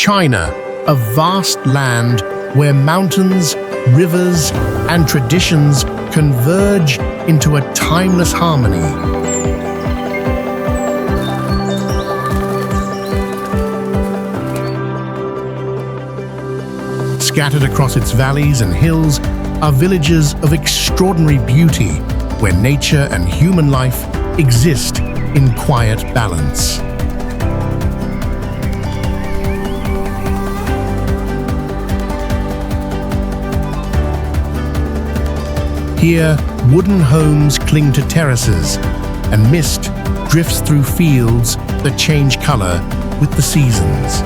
China, a vast land where mountains, rivers, and traditions converge into a timeless harmony. Scattered across its valleys and hills are villages of extraordinary beauty, where nature and human life exist in quiet balance. Here, wooden homes cling to terraces, and mist drifts through fields that change color with the seasons.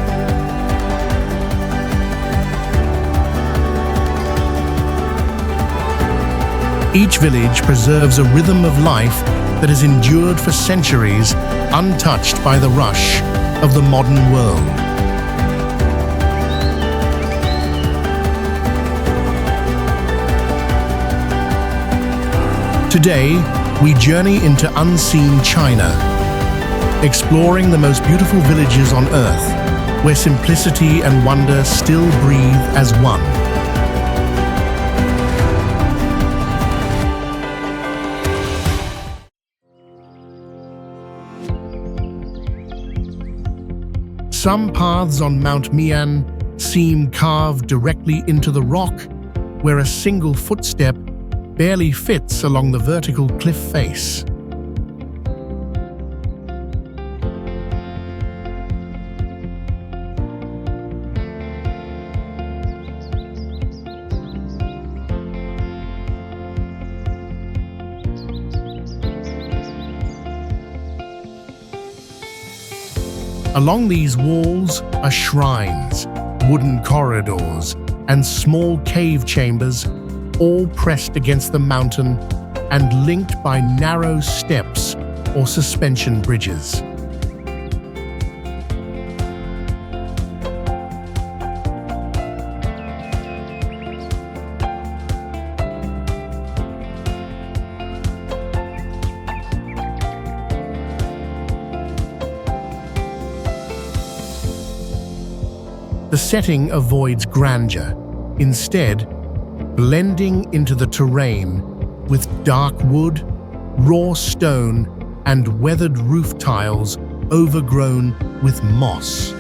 Each village preserves a rhythm of life that has endured for centuries, untouched by the rush of the modern world. Today, we journey into unseen China, exploring the most beautiful villages on Earth, where simplicity and wonder still breathe as one. Some paths on Mount Myan seem carved directly into the rock, where a single footstep barely fits along the vertical cliff face. Along these walls are shrines, wooden corridors, and small cave chambers, all pressed against the mountain and linked by narrow steps or suspension bridges. The setting avoids grandeur, instead blending into the terrain with dark wood, raw stone, and weathered roof tiles overgrown with moss.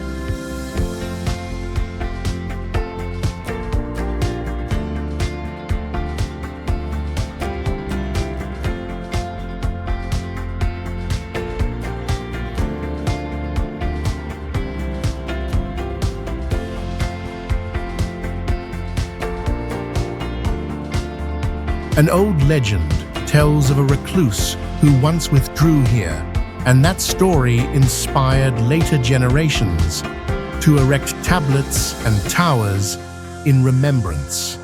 An old legend tells of a recluse who once withdrew here, and that story inspired later generations to erect tablets and towers in remembrance.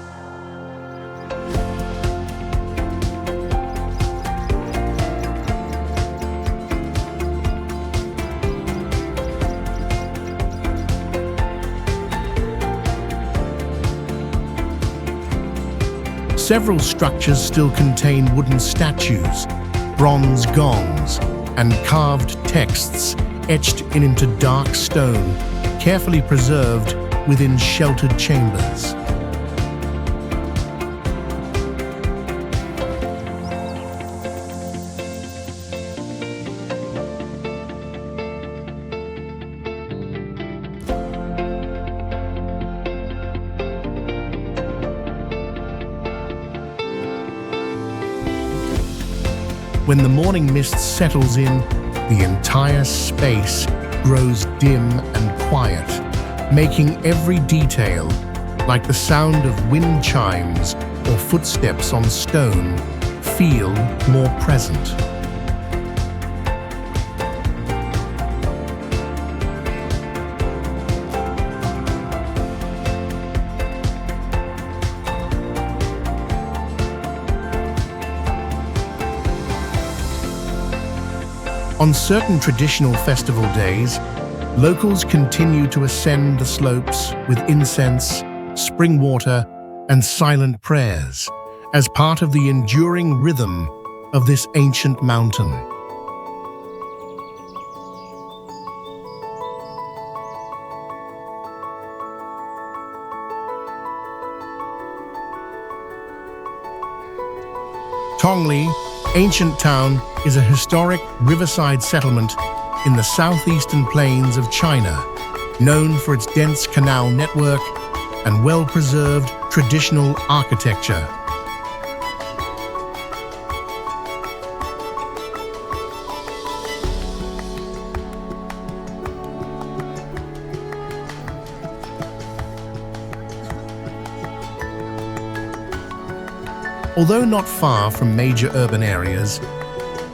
Several structures still contain wooden statues, bronze gongs, and carved texts etched into dark stone, carefully preserved within sheltered chambers. When the morning mist settles in, the entire space grows dim and quiet, making every detail, like the sound of wind chimes or footsteps on stone, feel more present. On certain traditional festival days, locals continue to ascend the slopes with incense, spring water, and silent prayers as part of the enduring rhythm of this ancient mountain. Tongli, ancient town, is a historic riverside settlement in the southeastern plains of China, known for its dense canal network and well-preserved traditional architecture. Although not far from major urban areas,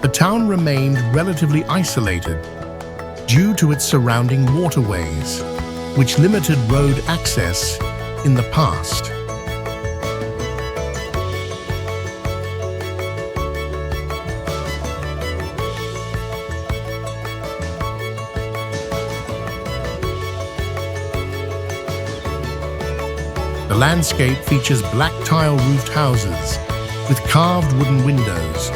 the town remained relatively isolated due to its surrounding waterways, which limited road access in the past. The landscape features black tile-roofed houses with carved wooden windows,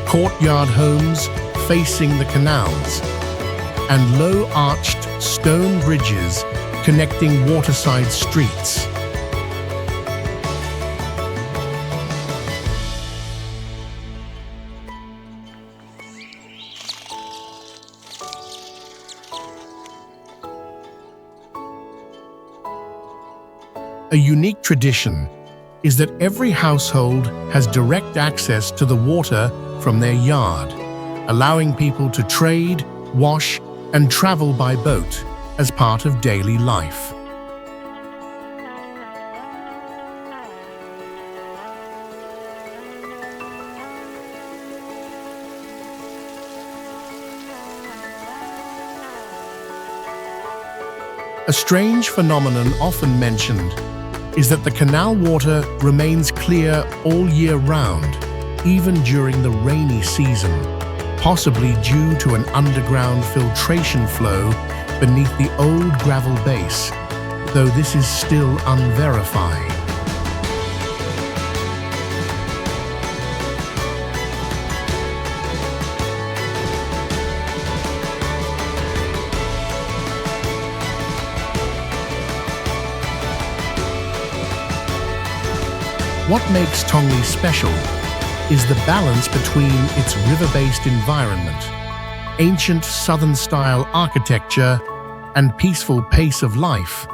courtyard homes facing the canals, and low-arched stone bridges connecting waterside streets. A unique tradition is that every household has direct access to the water from their yard, allowing people to trade, wash, and travel by boat as part of daily life. A strange phenomenon often mentioned is that the canal water remains clear all year round, even during the rainy season, possibly due to an underground filtration flow beneath the old gravel base, though this is still unverified. What makes Tongli special is the balance between its river-based environment, ancient southern-style architecture, and peaceful pace of life,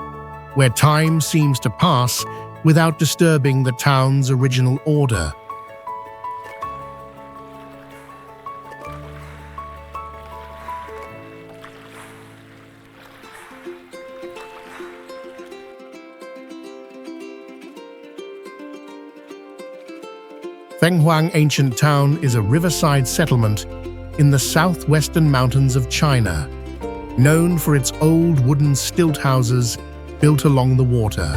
where time seems to pass without disturbing the town's original order. Fenghuang Ancient Town is a riverside settlement in the southwestern mountains of China, known for its old wooden stilt houses built along the water.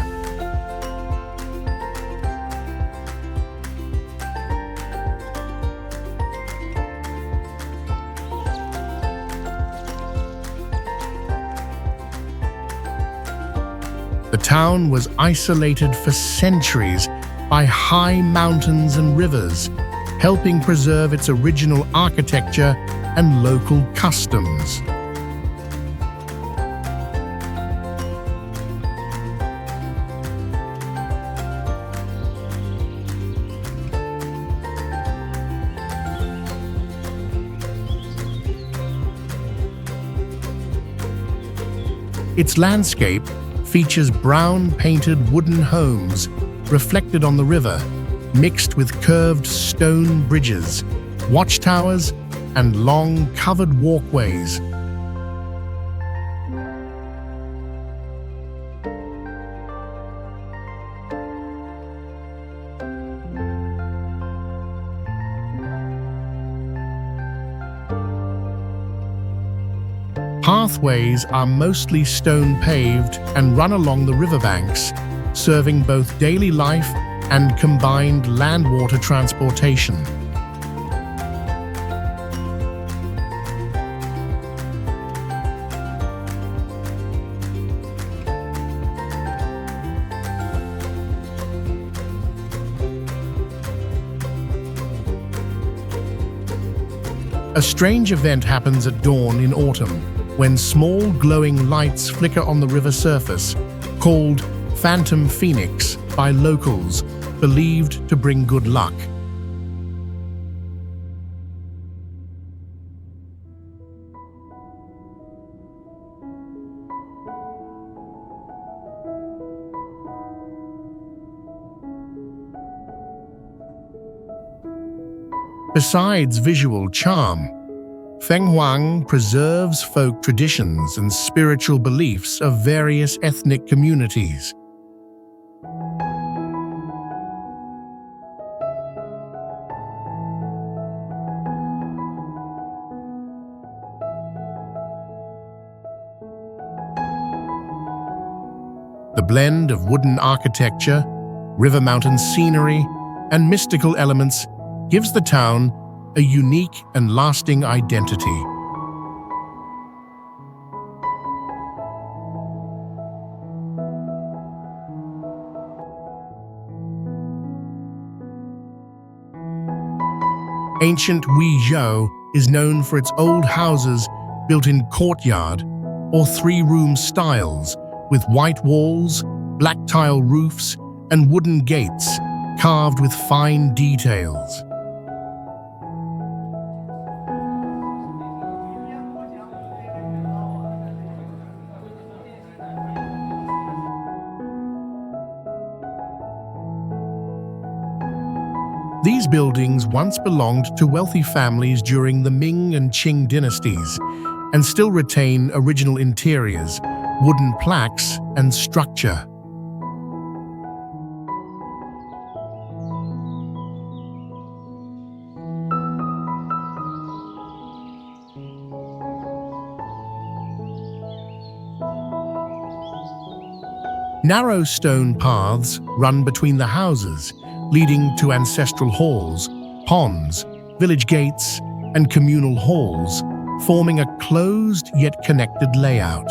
The town was isolated for centuries by high mountains and rivers, helping preserve its original architecture and local customs. Its landscape features brown-painted wooden homes reflected on the river, mixed with curved stone bridges, watchtowers, and long covered walkways. Pathways are mostly stone-paved and run along the riverbanks, serving both daily life and combined land-water transportation. A strange event happens at dawn in autumn, when small glowing lights flicker on the river surface, called Phantom Phoenix by locals, believed to bring good luck. Besides visual charm, Fenghuang preserves folk traditions and spiritual beliefs of various ethnic communities. The blend of wooden architecture, river mountain scenery, and mystical elements gives the town a unique and lasting identity. Ancient Huizhou is known for its old houses built in courtyard or three-room styles with white walls, black tile roofs, and wooden gates carved with fine details. These buildings once belonged to wealthy families during the Ming and Qing dynasties and still retain original interiors, wooden plaques, and structure. Narrow stone paths run between the houses, leading to ancestral halls, ponds, village gates, and communal halls, forming a closed yet connected layout.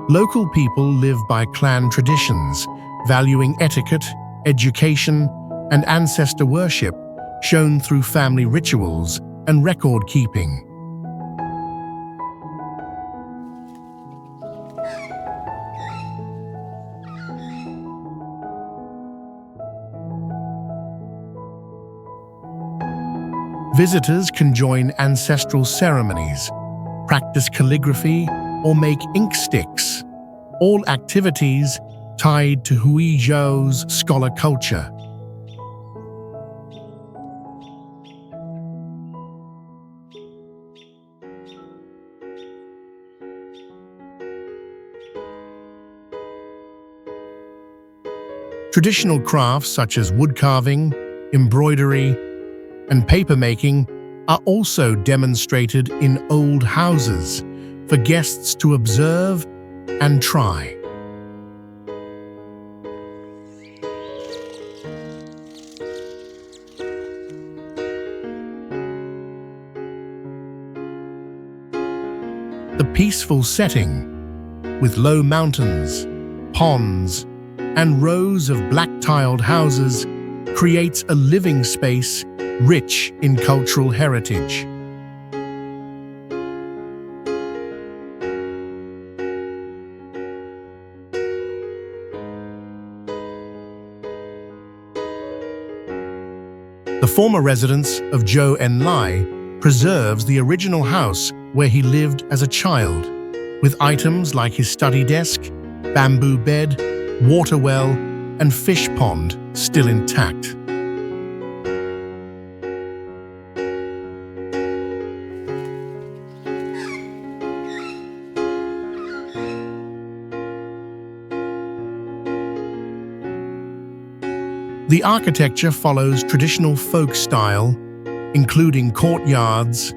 Local people live by clan traditions, valuing etiquette, education, and ancestor worship, shown through family rituals and record keeping. Visitors can join ancestral ceremonies, practice calligraphy, or make ink sticks, all activities tied to Huizhou's scholar culture. Traditional crafts such as wood carving, embroidery, and papermaking are also demonstrated in old houses for guests to observe and try. The peaceful setting, with low mountains, ponds, and rows of black-tiled houses, creates a living space rich in cultural heritage. The former residence of Zhou Enlai preserves the original house where he lived as a child, with items like his study desk, bamboo bed, water well, and fish pond still intact. The architecture follows traditional folk style, including courtyards,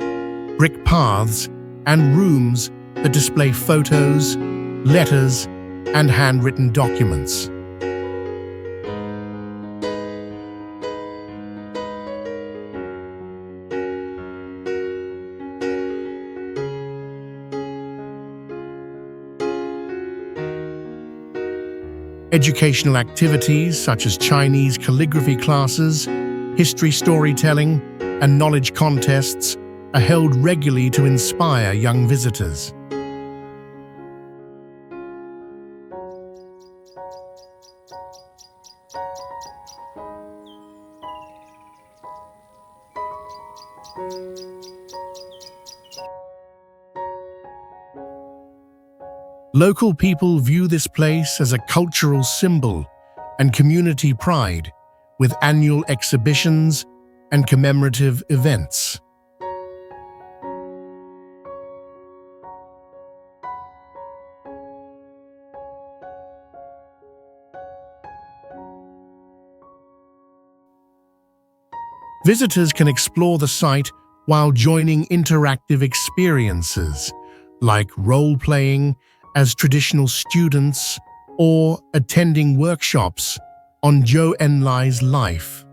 brick paths, and rooms that display photos, letters, and handwritten documents. Educational activities such as Chinese calligraphy classes, history storytelling, and knowledge contests are held regularly to inspire young visitors. Local people view this place as a cultural symbol and community pride, with annual exhibitions and commemorative events. Visitors can explore the site while joining interactive experiences, like role-playing as traditional students or attending workshops on Zhou Enlai's life.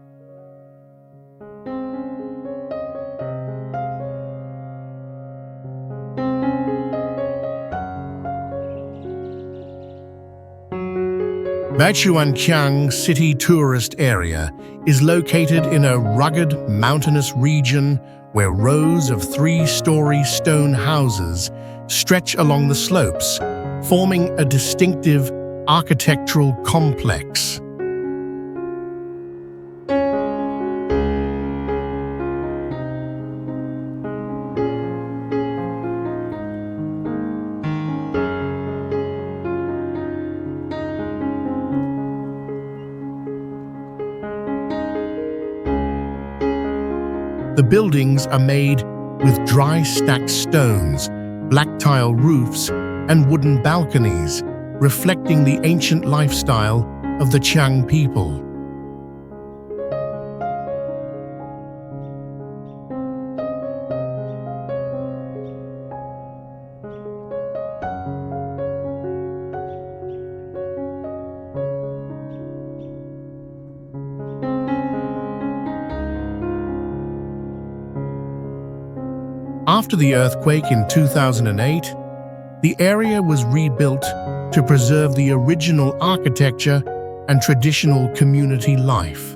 Bachuan city tourist area is located in a rugged mountainous region where rows of three-story stone houses stretch along the slopes, forming a distinctive architectural complex. The buildings are made with dry stacked stones, black tile roofs, and wooden balconies, reflecting the ancient lifestyle of the Qiang people. After the earthquake in 2008, the area was rebuilt to preserve the original architecture and traditional community life.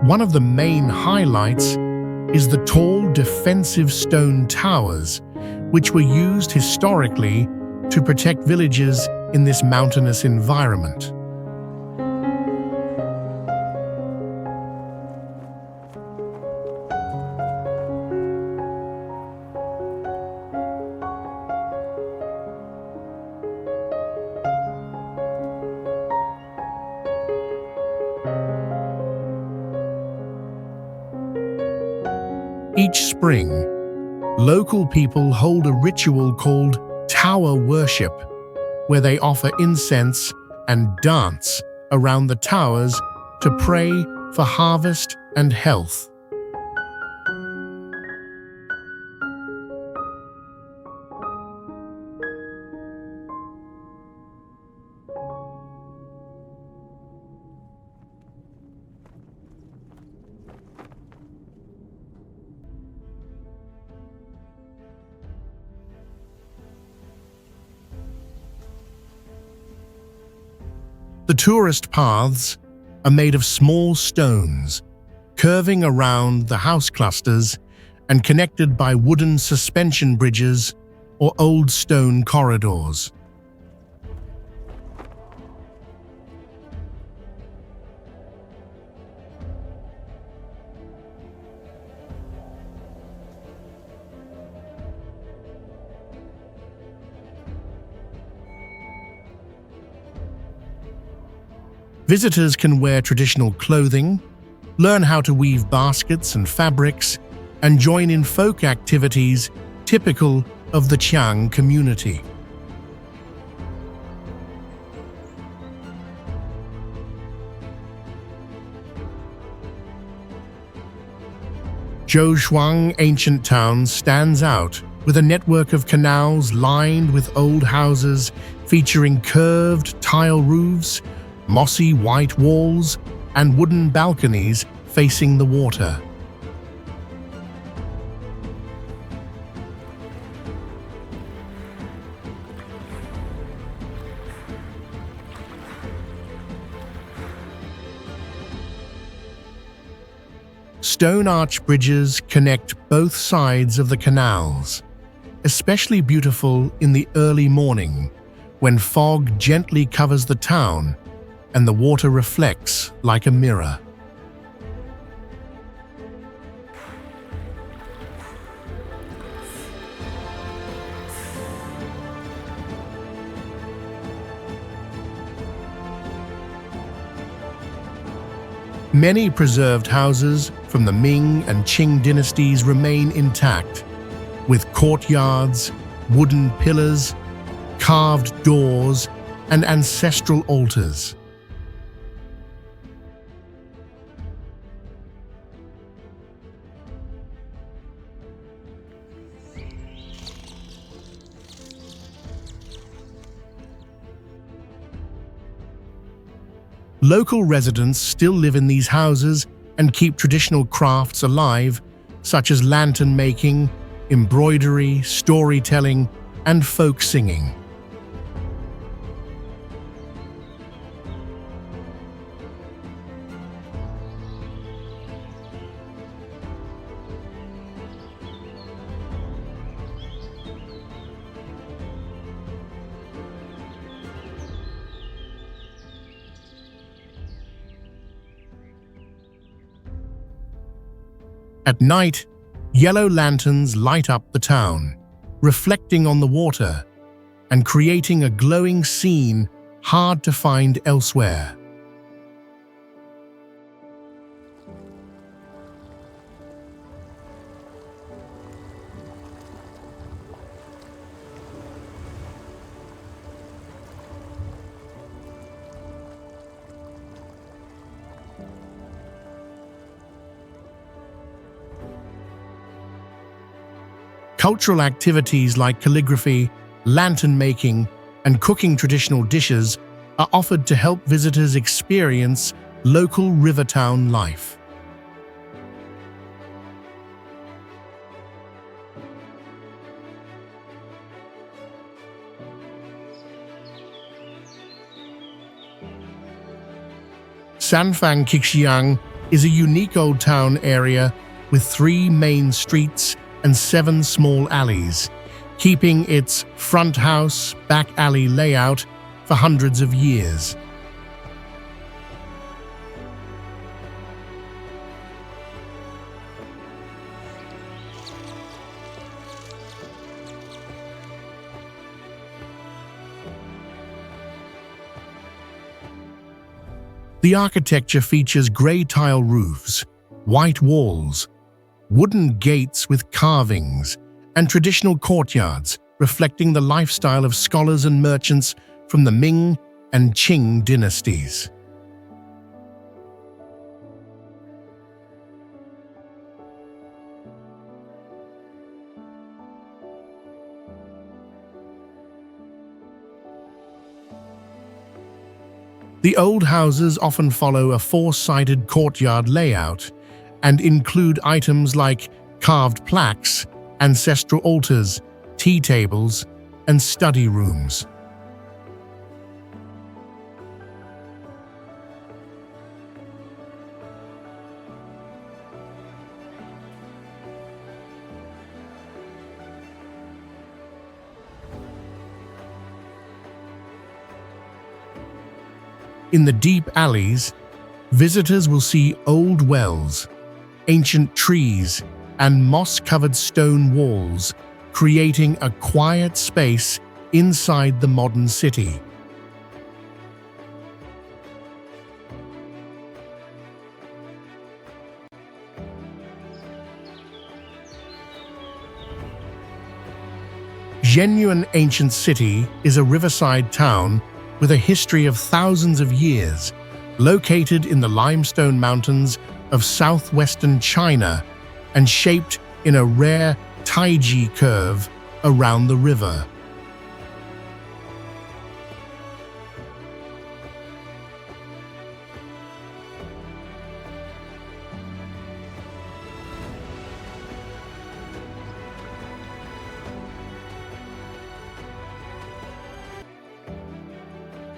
One of the main highlights is the tall defensive stone towers, which were used historically to protect villages in this mountainous environment. Each spring, local people hold a ritual called tower worship, where they offer incense and dance around the towers to pray for harvest and health. The tourist paths are made of small stones, curving around the house clusters and connected by wooden suspension bridges or old stone corridors. Visitors can wear traditional clothing, learn how to weave baskets and fabrics, and join in folk activities typical of the Qiang community. Zhouzhuang ancient town stands out with a network of canals lined with old houses featuring curved tile roofs, mossy white walls, and wooden balconies facing the water. Stone arch bridges connect both sides of the canals, especially beautiful in the early morning when fog gently covers the town and the water reflects like a mirror. Many preserved houses from the Ming and Qing dynasties remain intact, with courtyards, wooden pillars, carved doors, and ancestral altars. Local residents still live in these houses and keep traditional crafts alive, such as lantern making, embroidery, storytelling, and folk singing. At night, yellow lanterns light up the town, reflecting on the water and creating a glowing scene hard to find elsewhere. Cultural activities like calligraphy, lantern making, and cooking traditional dishes are offered to help visitors experience local river town life. Sanfang Qixiang is a unique old town area with 3 main streets and 7 small alleys, keeping its front house, back alley layout for hundreds of years. The architecture features grey tile roofs, white walls, wooden gates with carvings, and traditional courtyards reflecting the lifestyle of scholars and merchants from the Ming and Qing dynasties. The old houses often follow a 4-sided courtyard layout and include items like carved plaques, ancestral altars, tea tables, and study rooms. In the deep alleys, visitors will see old wells, ancient trees, and moss-covered stone walls, creating a quiet space inside the modern city. Zhenyuan Ancient City is a riverside town with a history of thousands of years, located in the limestone mountains of southwestern China and shaped in a rare Taiji curve around the river.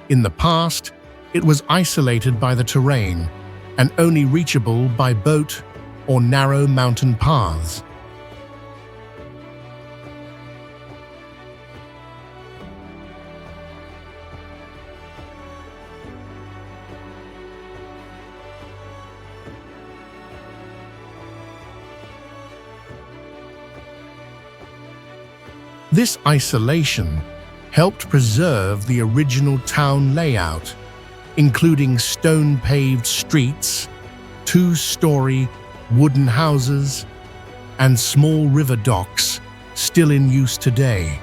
In the past, it was isolated by the terrain and only reachable by boat or narrow mountain paths. This isolation helped preserve the original town layout, including stone-paved streets, two-story wooden houses, and small river docks still in use today.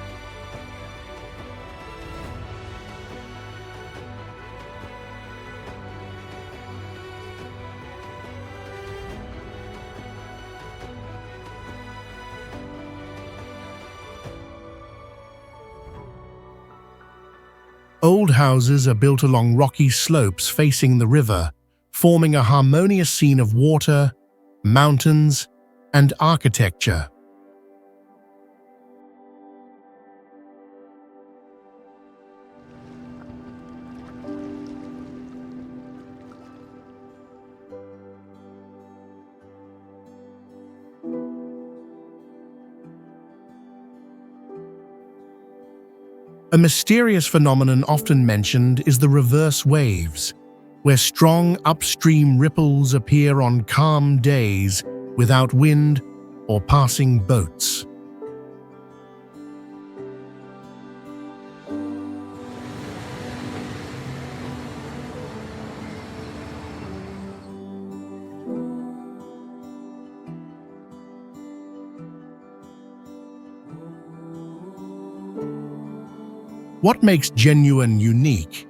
Old houses are built along rocky slopes facing the river, forming a harmonious scene of water, mountains, and architecture. A mysterious phenomenon often mentioned is the reverse waves, where strong upstream ripples appear on calm days without wind or passing boats. What makes Zhenyuan unique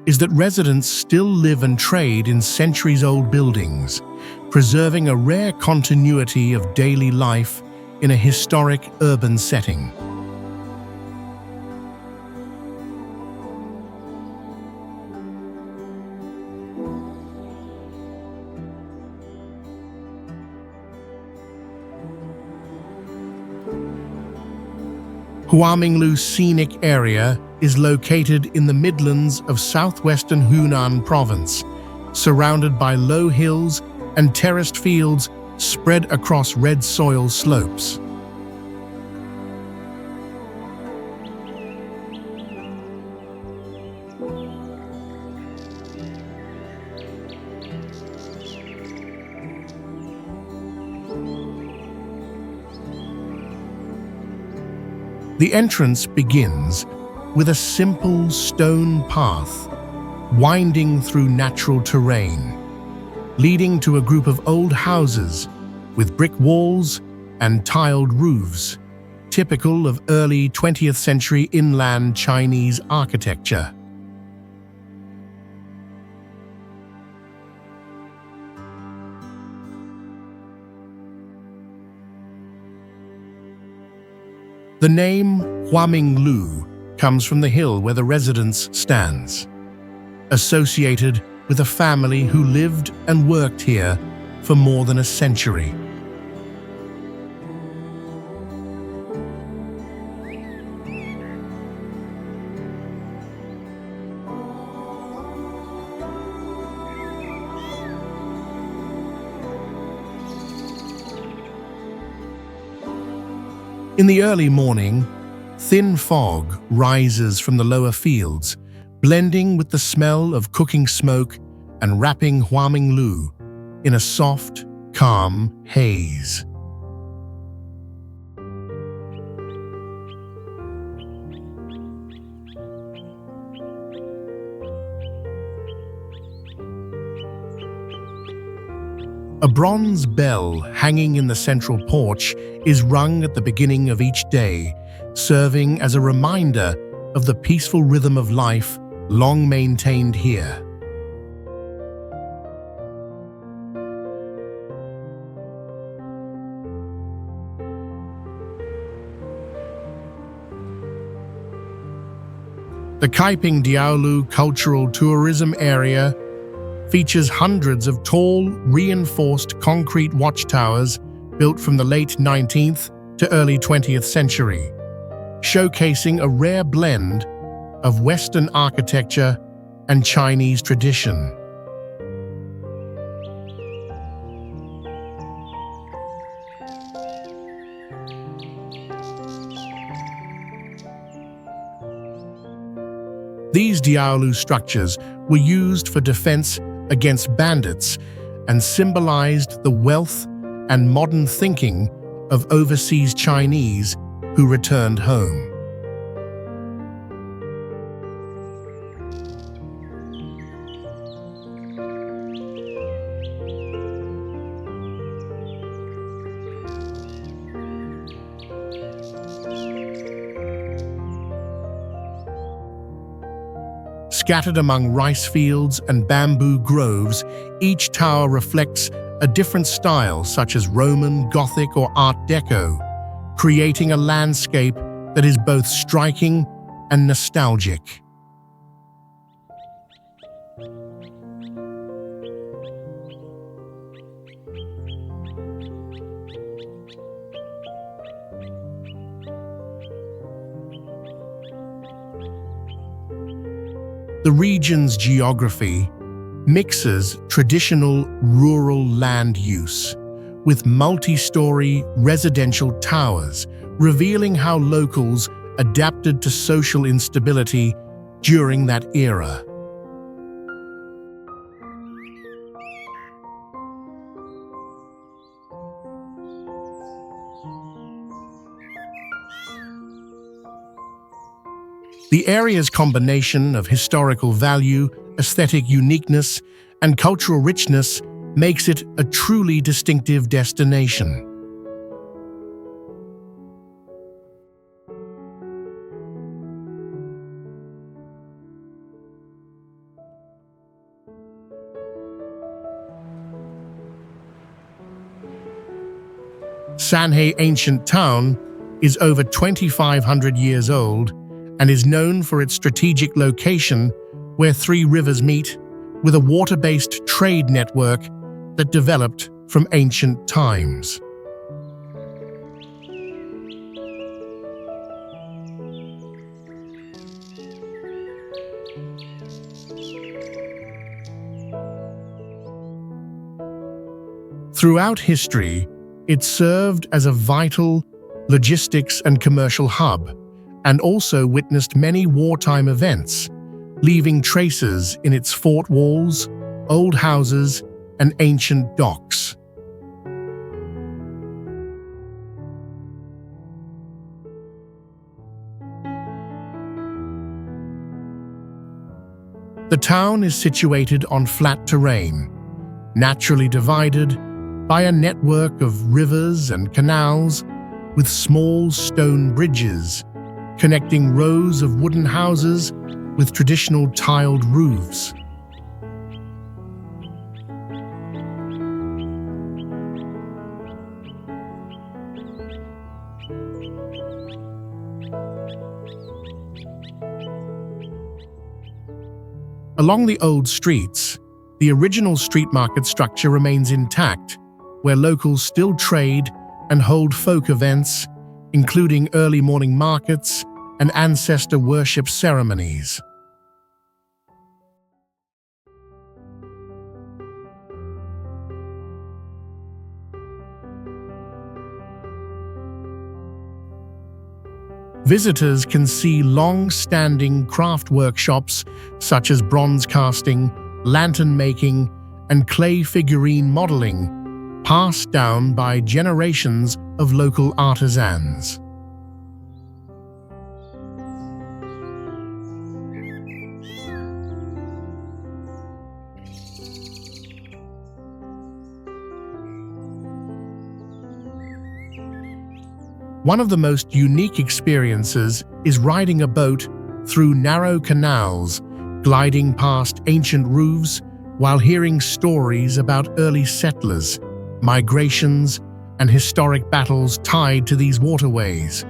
is that residents still live and trade in centuries-old buildings, preserving a rare continuity of daily life in a historic urban setting. Haminglu Scenic Area is located in the Midlands of southwestern Hunan Province, surrounded by low hills and terraced fields spread across red soil slopes. The entrance begins with a simple stone path winding through natural terrain, leading to a group of old houses with brick walls and tiled roofs, typical of early 20th century inland Chinese architecture. The name Haminglu comes from the hill where the residence stands, associated with a family who lived and worked here for more than a century. In the early morning, thin fog rises from the lower fields, blending with the smell of cooking smoke and wrapping Haminglu in a soft, calm haze. A bronze bell hanging in the central porch is rung at the beginning of each day, serving as a reminder of the peaceful rhythm of life long maintained here. The Kaiping Dialou cultural tourism area features hundreds of tall, reinforced concrete watchtowers built from the late 19th to early 20th century, showcasing a rare blend of Western architecture and Chinese tradition. These Diaolu structures were used for defense against bandits and symbolized the wealth and modern thinking of overseas Chinese who returned home. Scattered among rice fields and bamboo groves, each tower reflects a different style such as Roman, Gothic, or Art Deco, creating a landscape that is both striking and nostalgic. The region's geography mixes traditional rural land use with multi-story residential towers, revealing how locals adapted to social instability during that era. The area's combination of historical value, aesthetic uniqueness, and cultural richness makes it a truly distinctive destination. Sanhe Ancient Town is over 2,500 years old and is known for its strategic location where three rivers meet, with a water-based trade network that developed from ancient times. Throughout history, it served as a vital logistics and commercial hub, and also witnessed many wartime events, leaving traces in its fort walls, old houses, and ancient docks. The town is situated on flat terrain, naturally divided by a network of rivers and canals with small stone bridges connecting rows of wooden houses with traditional tiled roofs. Along the old streets, the original street market structure remains intact, where locals still trade and hold folk events, including early morning markets and ancestor worship ceremonies. Visitors can see long-standing craft workshops such as bronze casting, lantern making, and clay figurine modeling, passed down by generations of local artisans. One of the most unique experiences is riding a boat through narrow canals, gliding past ancient roofs while hearing stories about early settlers, migrations, and historic battles tied to these waterways.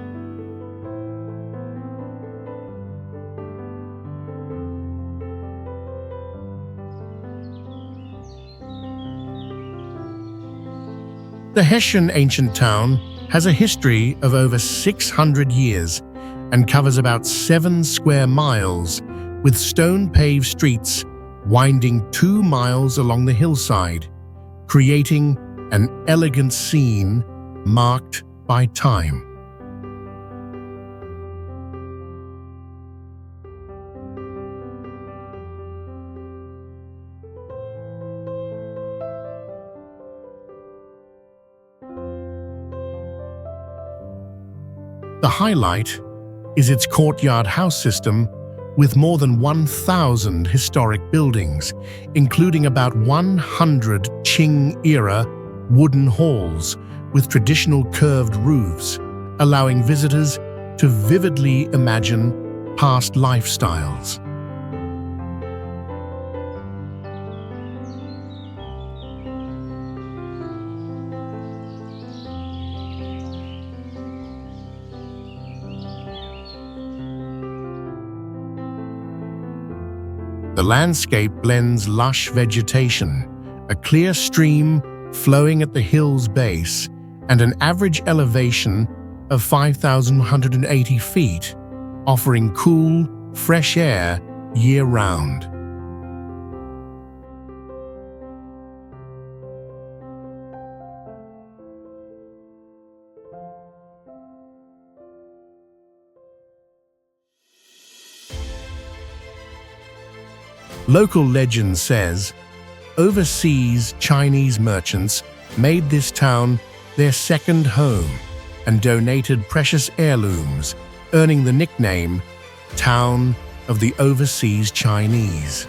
The Heshan ancient town has a history of over 600 years and covers about 7 square miles, with stone-paved streets winding 2 miles along the hillside, creating an elegant scene marked by time. The highlight is its courtyard house system with more than 1,000 historic buildings, including about 100 Qing-era wooden halls with traditional curved roofs, allowing visitors to vividly imagine past lifestyles. The landscape blends lush vegetation, a clear stream flowing at the hill's base, and an average elevation of 5,180 feet, offering cool, fresh air year-round. Local legend says, overseas Chinese merchants made this town their second home and donated precious heirlooms, earning the nickname Town of the Overseas Chinese.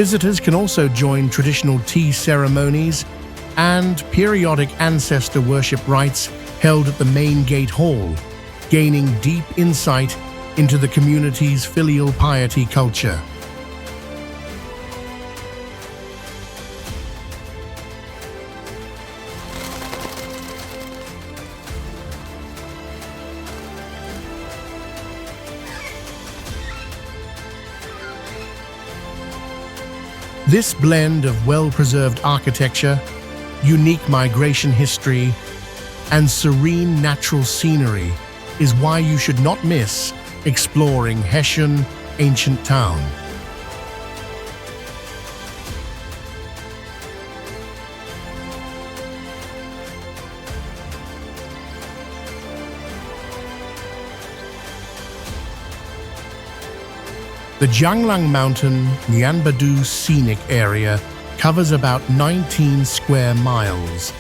Visitors can also join traditional tea ceremonies and periodic ancestor worship rites held at the main gate hall, gaining deep insight into the community's filial piety culture. This blend of well-preserved architecture, unique migration history, and serene natural scenery is why you should not miss exploring Heshan Ancient Town. The Janglang Mountain Myan Scenic Area covers about 19 square miles,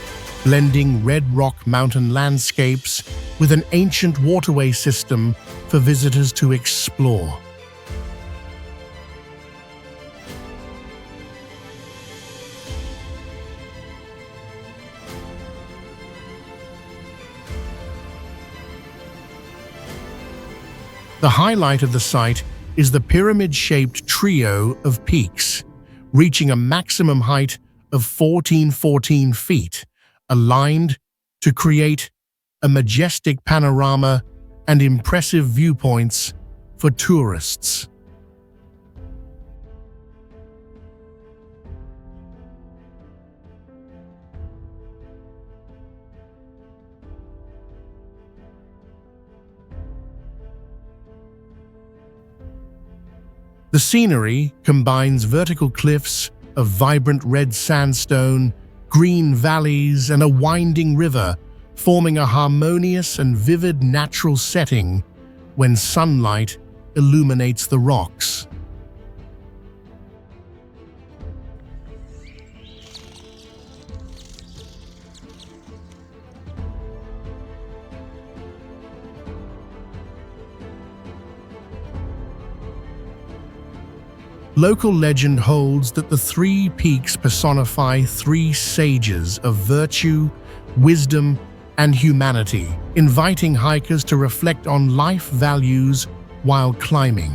blending red rock mountain landscapes with an ancient waterway system for visitors to explore. The highlight of the site is the pyramid-shaped trio of peaks, reaching a maximum height of 14 feet, aligned to create a majestic panorama and impressive viewpoints for tourists. The scenery combines vertical cliffs of vibrant red sandstone, green valleys, and a winding river, forming a harmonious and vivid natural setting when sunlight illuminates the rocks. Local legend holds that the three peaks personify three sages of virtue, wisdom, and humanity, inviting hikers to reflect on life values while climbing.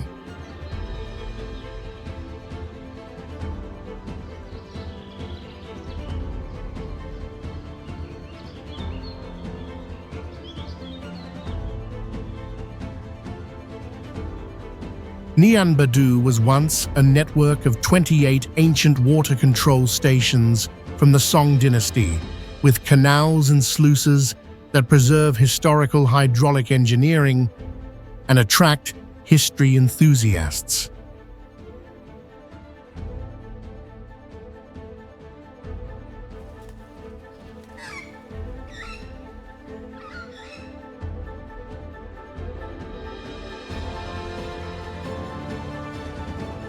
Myan was once a network of 28 ancient water control stations from the Song dynasty, with canals and sluices that preserve historical hydraulic engineering and attract history enthusiasts.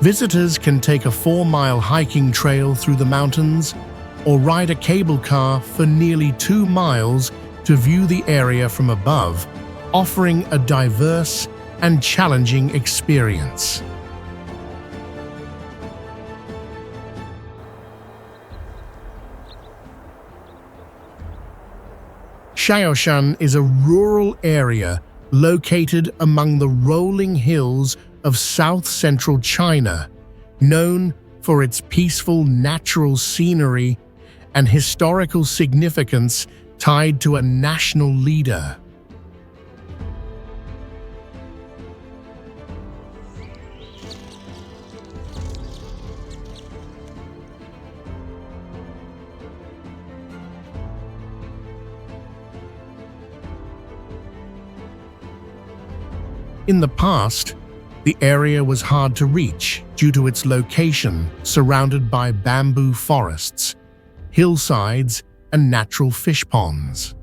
Visitors can take a 4-mile hiking trail through the mountains or ride a cable car for nearly 2 miles to view the area from above, offering a diverse and challenging experience. Shuoshan is a rural area located among the rolling hills of south-central China, known for its peaceful natural scenery and historical significance tied to a national leader. In the past, the area was hard to reach due to its location surrounded by bamboo forests, hillsides, and natural fish ponds.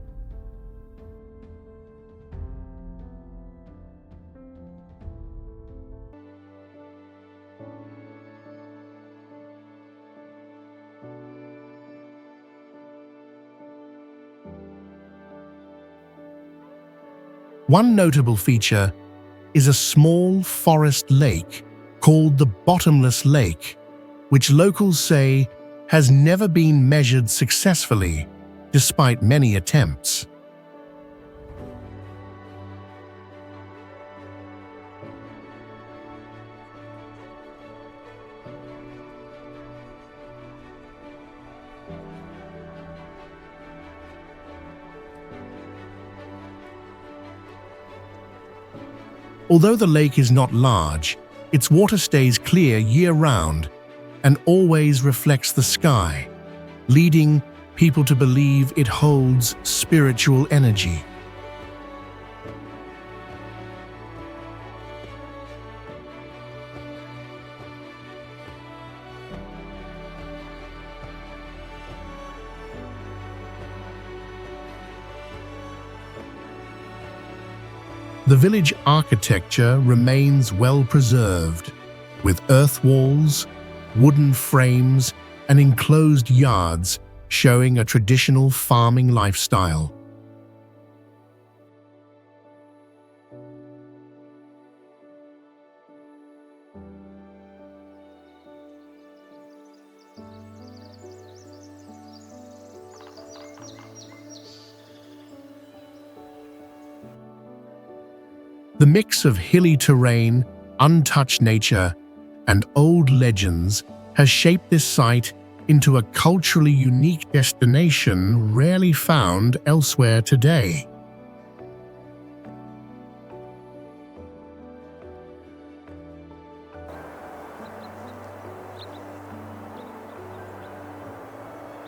One notable feature is a small forest lake called the Bottomless Lake, which locals say has never been measured successfully, despite many attempts. Although the lake is not large, its water stays clear year-round and always reflects the sky, leading people to believe it holds spiritual energy. The village architecture remains well preserved, with earth walls, wooden frames, and enclosed yards showing a traditional farming lifestyle. The mix of hilly terrain, untouched nature, and old legends has shaped this site into a culturally unique destination rarely found elsewhere today.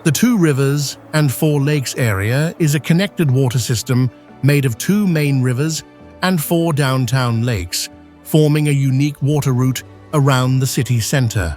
The Two Rivers and Four Lakes area is a connected water system made of 2 main rivers and 4 downtown lakes, forming a unique water route around the city center.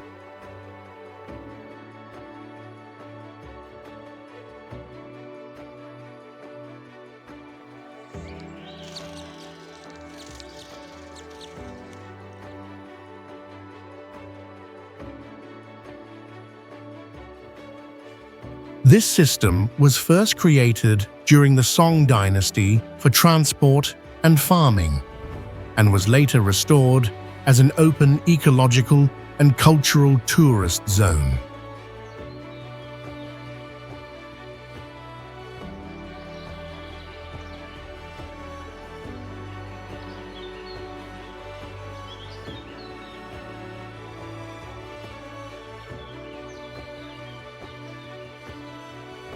This system was first created during the Song dynasty for transport and farming, and was later restored as an open ecological and cultural tourist zone.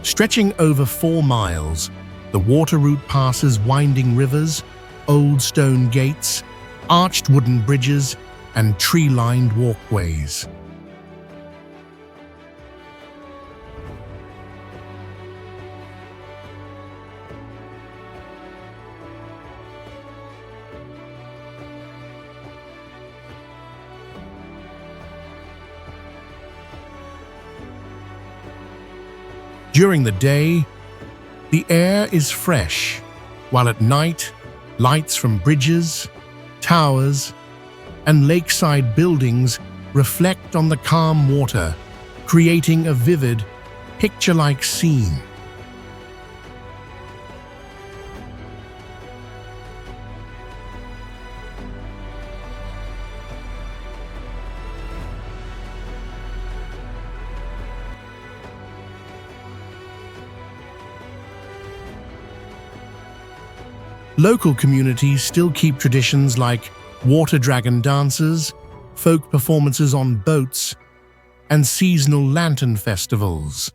Stretching over 4 miles, the water route passes winding rivers, old stone gates, arched wooden bridges, and tree-lined walkways. During the day, the air is fresh, while at night, lights from bridges, towers, and lakeside buildings reflect on the calm water, creating a vivid, picture-like scene. Local communities still keep traditions like water dragon dances, folk performances on boats, and seasonal lantern festivals.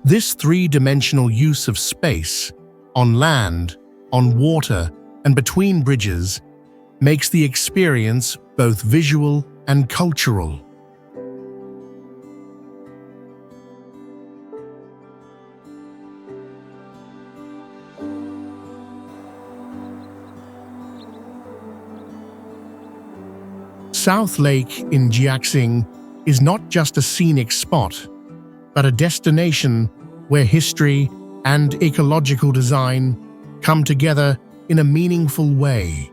This three-dimensional use of space, on land, on water, and between bridges, makes the experience both visual and cultural. South Lake in Jiaxing is not just a scenic spot, but a destination where history and ecological design come together in a meaningful way.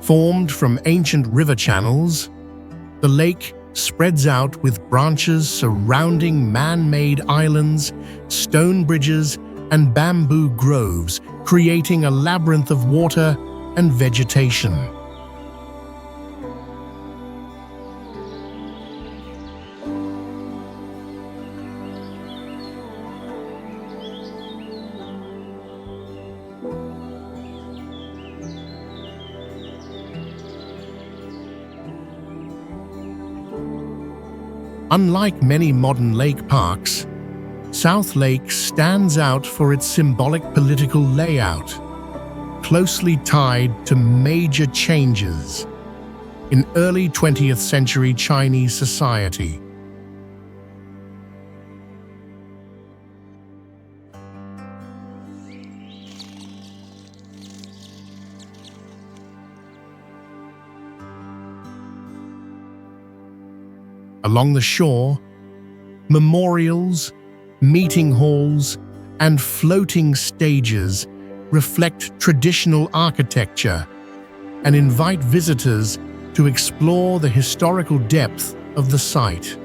Formed from ancient river channels, the lake spreads out with branches surrounding man-made islands, stone bridges, and bamboo groves, creating a labyrinth of water and vegetation. Unlike many modern lake parks, South Lake stands out for its symbolic political layout, closely tied to major changes in early 20th century Chinese society. Along the shore, memorials, meeting halls, and floating stages reflect traditional architecture and invite visitors to explore the historical depth of the site.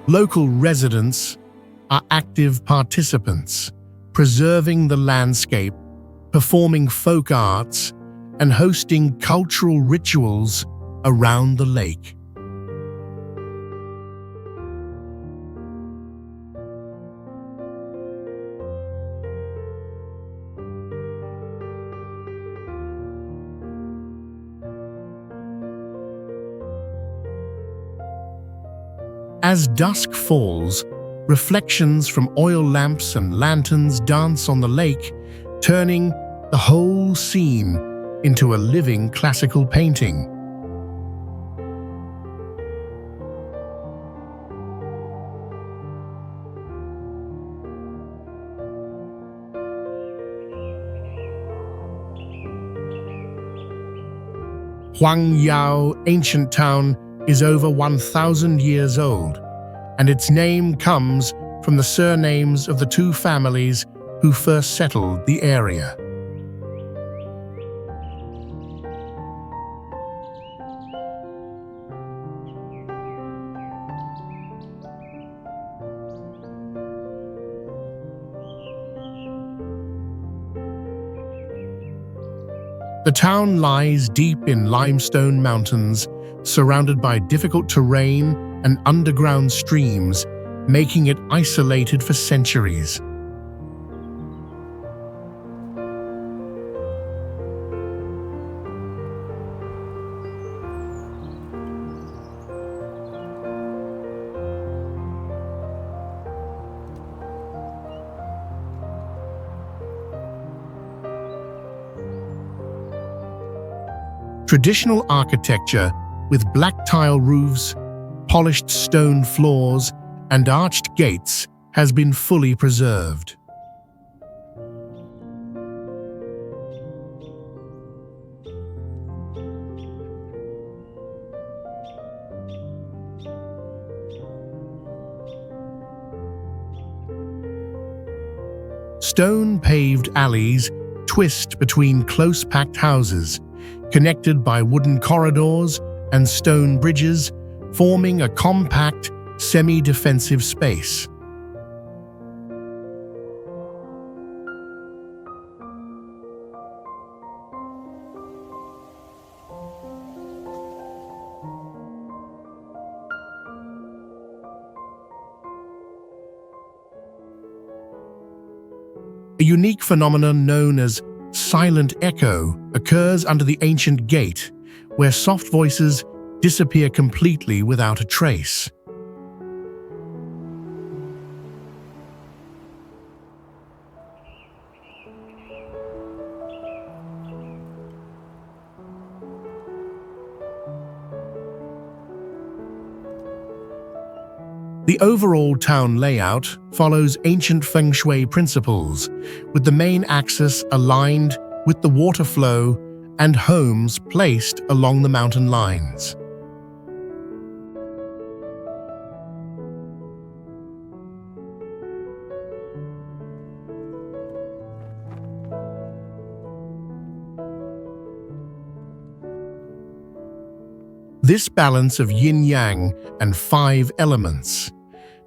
Local residents are active participants, preserving the landscape, performing folk arts, and hosting cultural rituals around the lake. As dusk falls, reflections from oil lamps and lanterns dance on the lake, turning the whole scene into a living classical painting. Hangyao ancient town is over 1,000 years old, and its name comes from the surnames of the two families who first settled the area. The town lies deep in limestone mountains, surrounded by difficult terrain and underground streams, making it isolated for centuries. Traditional architecture with black tile roofs, polished stone floors, and arched gates has been fully preserved. Stone-paved alleys twist between close-packed houses, connected by wooden corridors and stone bridges, forming a compact, semi-defensive space. A unique phenomenon known as silent echo occurs under the ancient gate, where soft voices disappear completely without a trace. The overall town layout follows ancient feng shui principles, with the main axis aligned with the water flow and homes placed along the mountain lines. This balance of yin-yang and 5 elements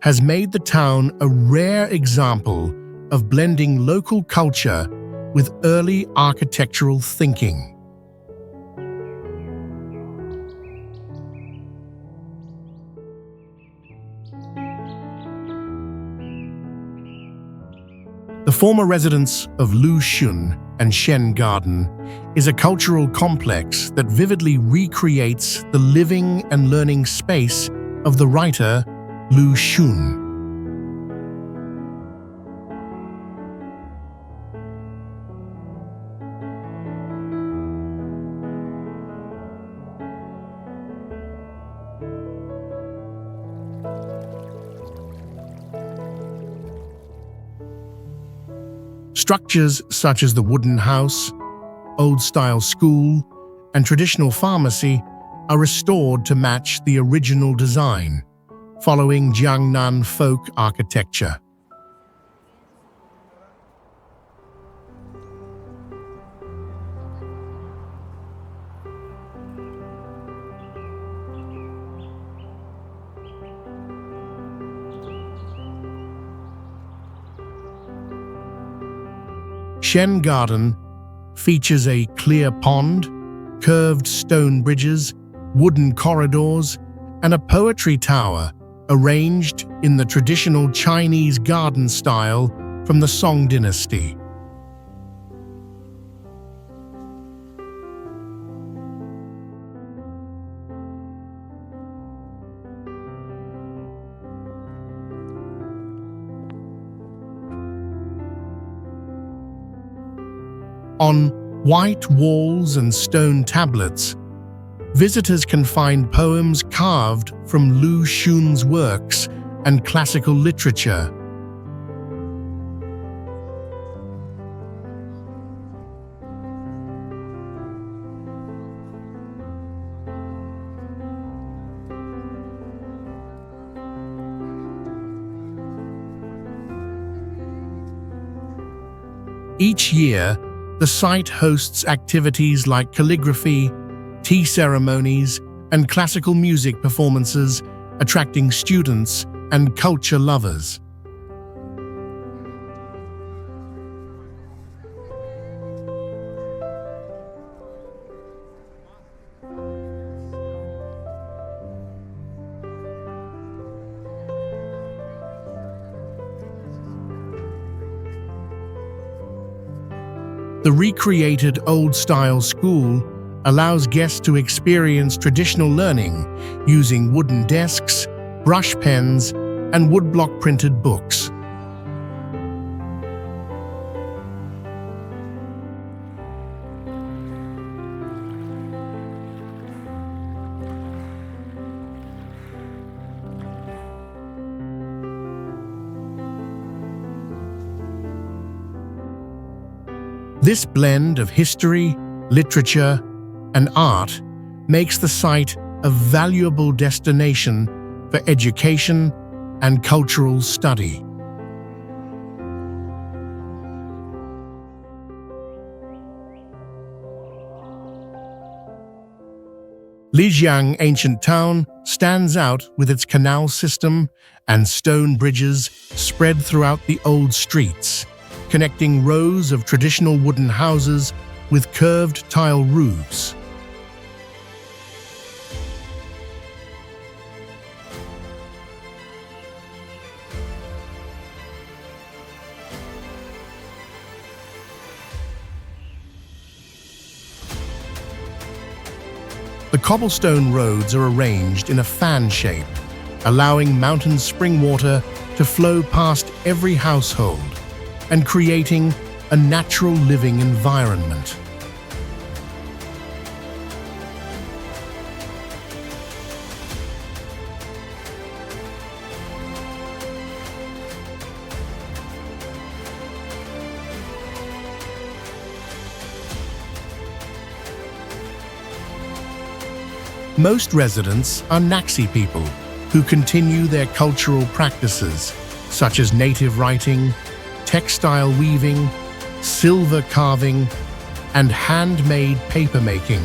has made the town a rare example of blending local culture with early architectural thinking. The former residence of Lu Xun and Shen Garden is a cultural complex that vividly recreates the living and learning space of the writer Lu Xun. Structures such as the wooden house, old-style school, and traditional pharmacy are restored to match the original design, following Jiangnan folk architecture. Shen Garden features a clear pond, curved stone bridges, wooden corridors, and a poetry tower arranged in the traditional Chinese garden style from the Song dynasty. On white walls and stone tablets, visitors can find poems carved from Lu Xun's works and classical literature. Each year, the site hosts activities like calligraphy, tea ceremonies, and classical music performances, attracting students and culture lovers. The recreated old-style school allows guests to experience traditional learning using wooden desks, brush pens, and woodblock printed books. This blend of history, literature, and art makes the site a valuable destination for education and cultural study. Lijiang ancient town stands out with its canal system and stone bridges spread throughout the old streets, connecting rows of traditional wooden houses with curved tile roofs. The cobblestone roads are arranged in a fan shape, allowing mountain spring water to flow past every household and creating a natural living environment. Most residents are Naxi people who continue their cultural practices, such as native writing, textile weaving, silver carving, and handmade papermaking.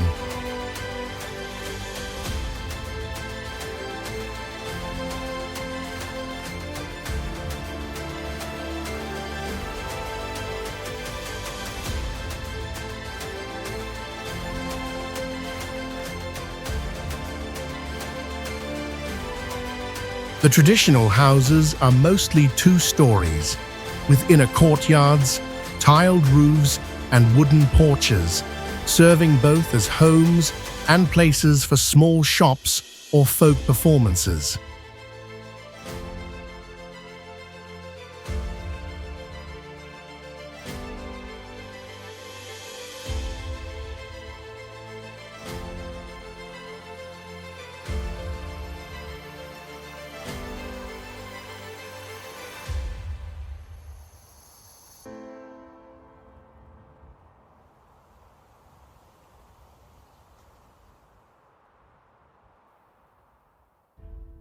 The traditional houses are mostly 2 stories, with inner courtyards, tiled roofs, and wooden porches, serving both as homes and places for small shops or folk performances.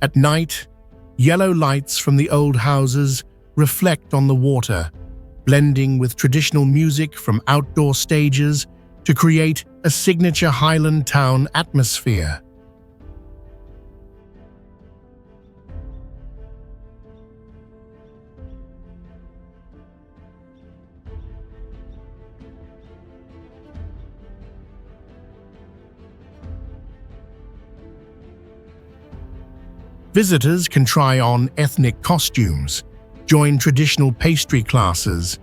At night, yellow lights from the old houses reflect on the water, blending with traditional music from outdoor stages to create a signature Highland town atmosphere. Visitors can try on ethnic costumes, join traditional pastry classes,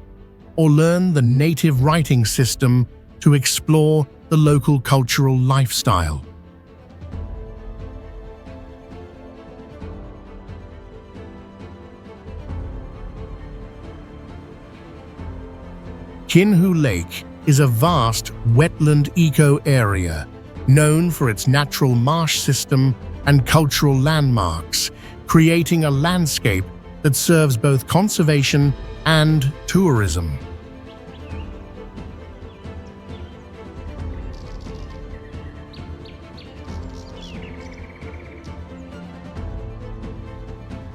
or learn the native writing system to explore the local cultural lifestyle. Kinhoo Lake is a vast wetland eco-area known for its natural marsh system and cultural landmarks, creating a landscape that serves both conservation and tourism.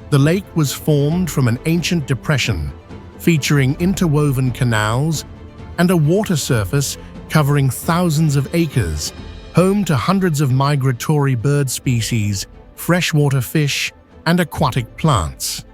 The lake was formed from an ancient depression, featuring interwoven canals and a water surface covering thousands of acres, home to hundreds of migratory bird species, freshwater fish, and aquatic plants.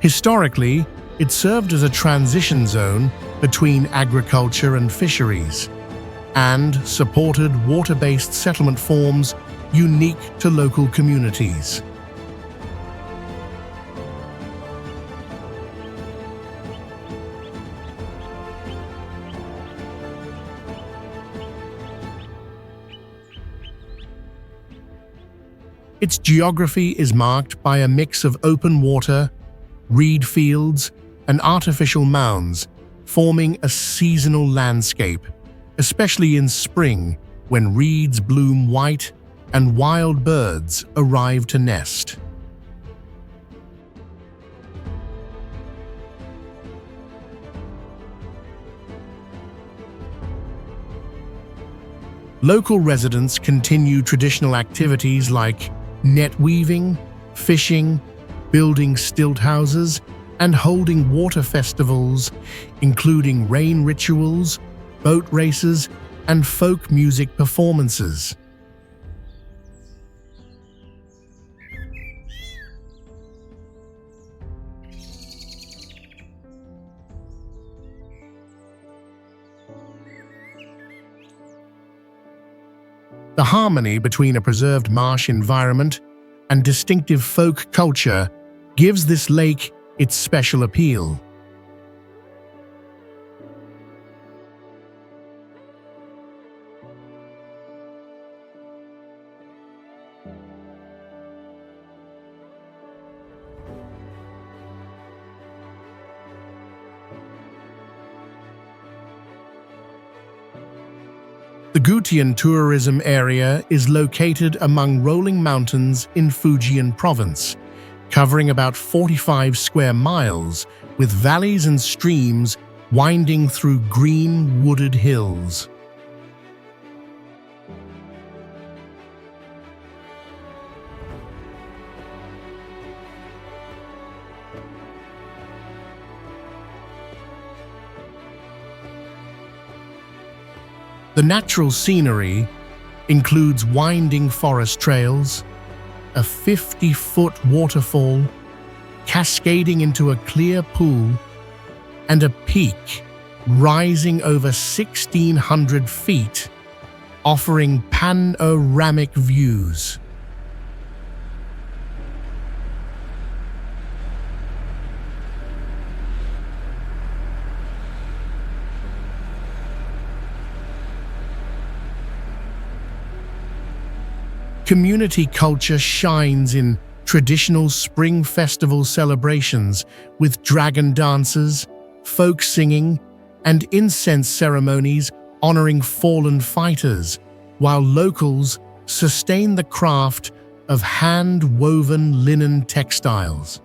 Historically, it served as a transition zone between agriculture and fisheries. and supported water-based settlement forms unique to local communities. Its geography is marked by a mix of open water, reed fields, and artificial mounds, forming a seasonal landscape, especially in spring when reeds bloom white and wild birds arrive to nest. Local residents continue traditional activities like net weaving, fishing, building stilt houses, and holding water festivals, including rain rituals, boat races, and folk music performances. The harmony between a preserved marsh environment and distinctive folk culture gives this lake its special appeal. The Gutian tourism area is located among rolling mountains in Fujian province, covering about 45 square miles, with valleys and streams winding through green wooded hills. The natural scenery includes winding forest trails, a 50-foot waterfall cascading into a clear pool, and a peak rising over 1,600 feet, offering panoramic views. Community culture shines in traditional spring festival celebrations with dragon dances, folk singing, and incense ceremonies honoring fallen fighters, while locals sustain the craft of hand-woven linen textiles.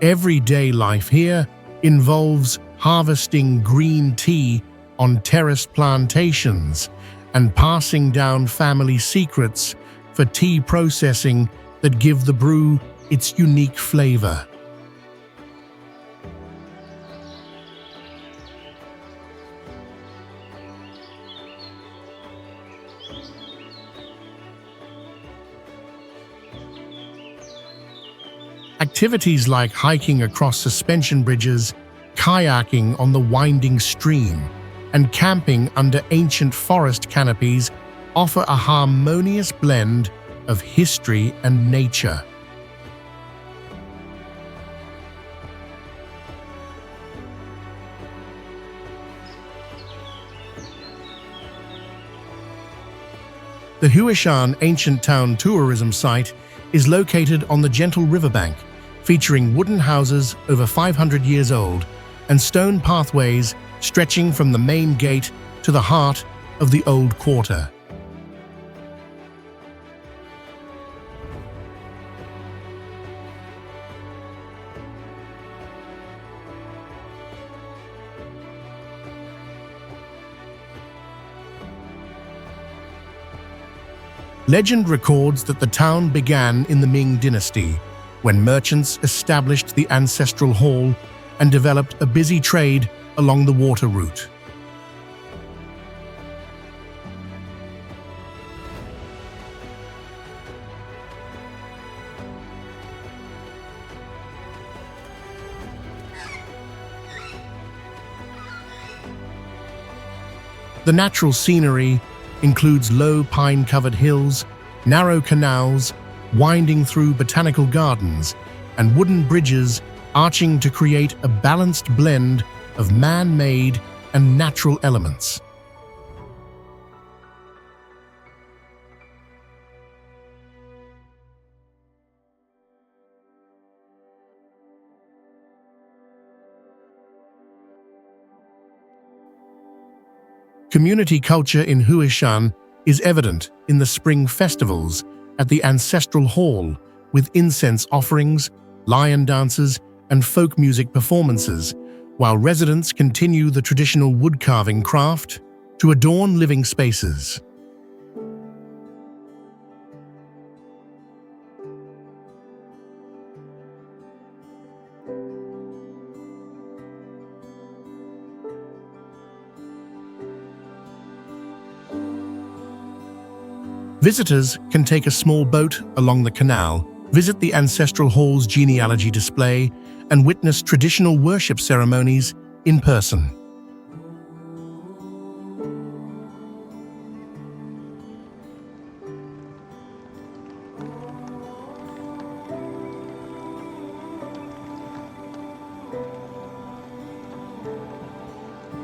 Everyday life here involves harvesting green tea on terraced plantations and passing down family secrets for tea processing that give the brew its unique flavor. Activities like hiking across suspension bridges, kayaking on the winding stream, and camping under ancient forest canopies offer a harmonious blend of history and nature. The Huishan Ancient Town tourism site is located on the gentle riverbank, featuring wooden houses over 500 years old and stone pathways stretching from the main gate to the heart of the old quarter. Legend records that the town began in the Ming dynasty, when merchants established the ancestral hall and developed a busy trade along the water route. The natural scenery includes low pine-covered hills, narrow canals winding through botanical gardens, and wooden bridges arching to create a balanced blend of man-made and natural elements. Community culture in Huishan is evident in the spring festivals at the ancestral hall, with incense offerings, lion dances, and folk music performances, while residents continue the traditional woodcarving craft to adorn living spaces. Visitors can take a small boat along the canal, visit the ancestral hall's genealogy display, and witness traditional worship ceremonies in person.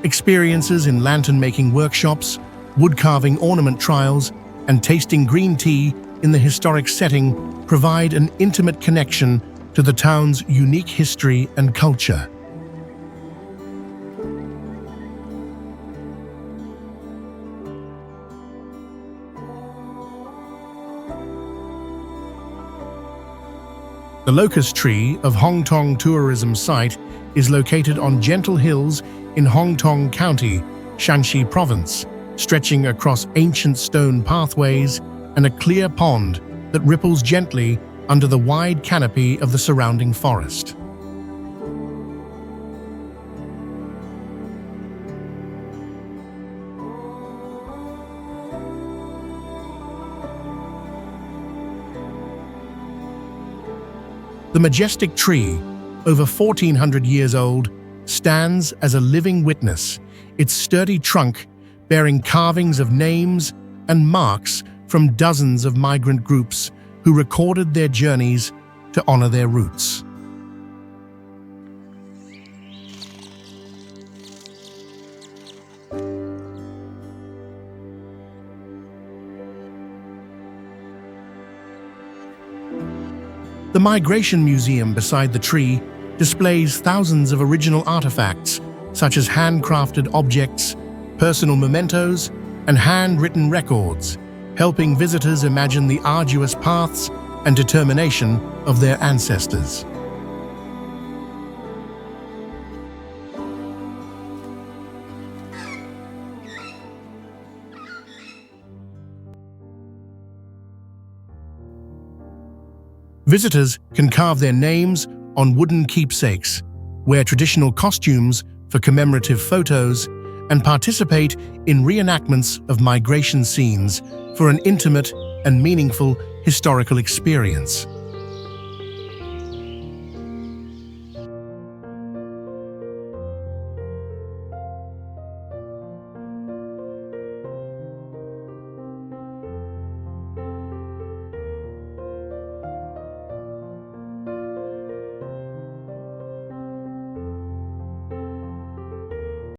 Experiences in lantern-making workshops, wood-carving ornament trials, and tasting green tea in the historic setting provide an intimate connection to the town's unique history and culture. The Locust Tree of Hongtong Tourism Site is located on gentle hills in Hongtong County, Shanxi Province, stretching across ancient stone pathways and a clear pond that ripples gently under the wide canopy of the surrounding forest. The majestic tree, over 1,400 years old, stands as a living witness, its sturdy trunk bearing carvings of names and marks from dozens of migrant groups who recorded their journeys to honor their roots. The Migration Museum beside the tree displays thousands of original artifacts, such as handcrafted objects, personal mementos, and handwritten records, helping visitors imagine the arduous paths and determination of their ancestors. Visitors can carve their names on wooden keepsakes, wear traditional costumes for commemorative photos, and participate in reenactments of migration scenes for an intimate and meaningful historical experience.